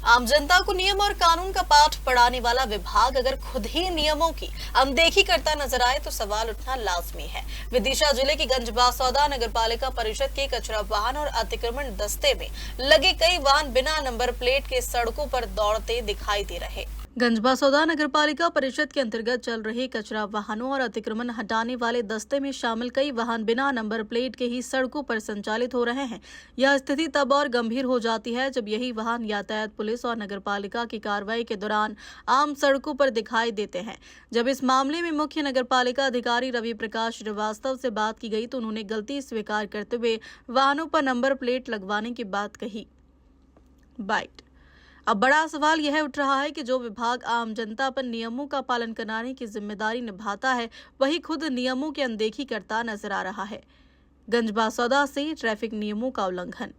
आम जनता को नियम और कानून का पाठ पढ़ाने वाला विभाग अगर खुद ही नियमों की अनदेखी करता नजर आए तो सवाल उठना लाजमी है। विदिशा जिले की गंजबासौदा नगर पालिका परिषद के कचरा वाहन और अतिक्रमण दस्ते में लगे कई वाहन बिना नंबर प्लेट के सड़कों पर दौड़ते दिखाई दे रहे। गंजबासौदा नगर पालिका परिषद के अंतर्गत चल रहे कचरा वाहनों और अतिक्रमण हटाने वाले दस्ते में शामिल कई वाहन बिना नंबर प्लेट के ही सड़कों पर संचालित हो रहे हैं। यह स्थिति तब और गंभीर हो जाती है जब यही वाहन यातायात पुलिस और नगर पालिका की कार्रवाई के दौरान आम सड़कों पर दिखाई देते हैं। जब इस मामले में मुख्य नगर पालिका अधिकारी रवि प्रकाश श्रीवास्तव से बात की गई तो उन्होंने गलती स्वीकार करते हुए वाहनों पर नंबर प्लेट लगवाने की बात कही। बाइट। अब बड़ा सवाल यह उठ रहा है कि जो विभाग आम जनता पर नियमों का पालन कराने की जिम्मेदारी निभाता है वही खुद नियमों की अनदेखी करता नजर आ रहा है। गंजबासौदा से ट्रैफिक नियमों का उल्लंघन।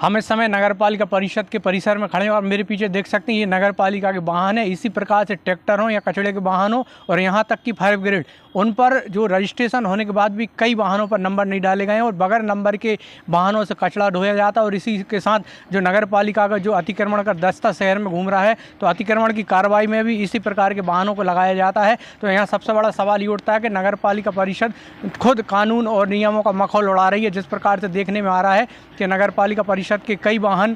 हम इस समय नगर पालिका परिषद के परिसर में खड़े हैं और मेरे पीछे देख सकते हैं ये नगर पालिका के वाहन है। इसी प्रकार से ट्रैक्टर हो या कचड़े के वाहन हो और यहाँ तक कि फायर ब्रिगेड, उन पर जो रजिस्ट्रेशन होने के बाद भी कई वाहनों पर नंबर नहीं डाले गए हैं और बगैर नंबर के वाहनों से कचरा ढोया जाता है। और इसी के साथ जो नगर पालिका का जो अतिक्रमण का दस्ता शहर में घूम रहा है तो अतिक्रमण की कार्रवाई में भी इसी प्रकार के वाहनों को लगाया जाता है। तो यहाँ सबसे बड़ा सवाल ये उठता है कि नगर पालिका परिषद खुद कानून और नियमों का मखौल उड़ा रही है। जिस प्रकार से देखने में आ रहा है कि नगर पालिका परिषद के कई वाहन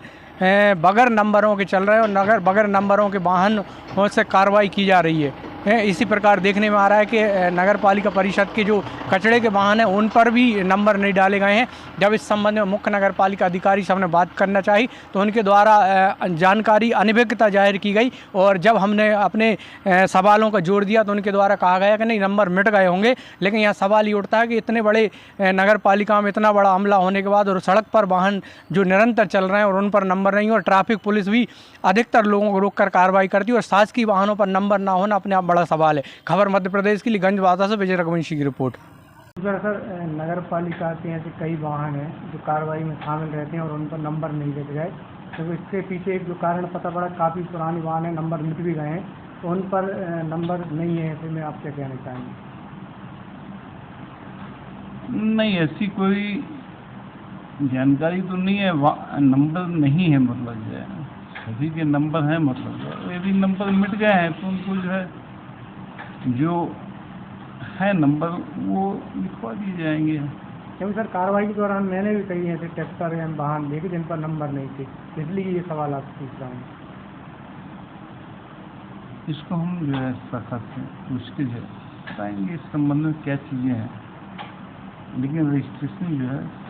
बगैर नंबरों के चल रहे हैं और बगैर नंबरों के वाहनों से कार्रवाई की जा रही है। इसी प्रकार देखने में आ रहा है कि नगर पालिका परिषद के जो कचड़े के वाहन हैं उन पर भी नंबर नहीं डाले गए हैं। जब इस संबंध में मुख्य नगर पालिका अधिकारी से हमने बात करना चाहिए तो उनके द्वारा जानकारी अनभिज्ञता जाहिर की गई और जब हमने अपने सवालों का जोड़ दिया तो उनके द्वारा कहा गया कि नहीं, नंबर मिट गए होंगे। लेकिन यहाँ सवाल ये उठता है कि इतने बड़े नगर पालिका में इतना बड़ा अमला होने के बाद और सड़क पर वाहन जो निरंतर चल रहे हैं और उन पर नंबर नहीं, और ट्रैफिक पुलिस भी अधिकतर लोगों को रोककर कार्रवाई करती है और शासकीय वाहनों पर नंबर ना होना अपने आप बड़ा सवाल है। खबर मध्य प्रदेश के लिए गंजबासौदा से विजय रघुवंशी की रिपोर्ट। सर, नगर पालिका के ऐसे कई वाहन हैं जो कार्रवाई में शामिल रहते हैं और उन पर नंबर नहीं लग गए। तो इसके पीछे एक जो कारण पता पड़ा, काफ़ी पुराने वाहन हैं, नंबर मिट भी गए हैं तो उन पर नंबर नहीं है। ऐसे में आप क्या कहना चाहेंगे? नहीं, ऐसी कोई जानकारी तो नहीं है। नंबर नहीं है मतलब जो है, सभी के नंबर हैं मतलब यदि नंबर मिट गए हैं तो उनको जो है जो है नंबर वो लिखवा दिए जाएंगे। क्योंकि सर कार्रवाई के दौरान मैंने भी कई ऐसे ट्रैक्टर या वाहन देखे जिन पर नंबर नहीं थे, इसलिए ये सवाल आपसे पूछ रहा हूँ। इसको हम जो है शाखा से पूछ के जो है बताएंगे इस संबंध में क्या चीज़ें हैं, लेकिन रजिस्ट्रेशन जो है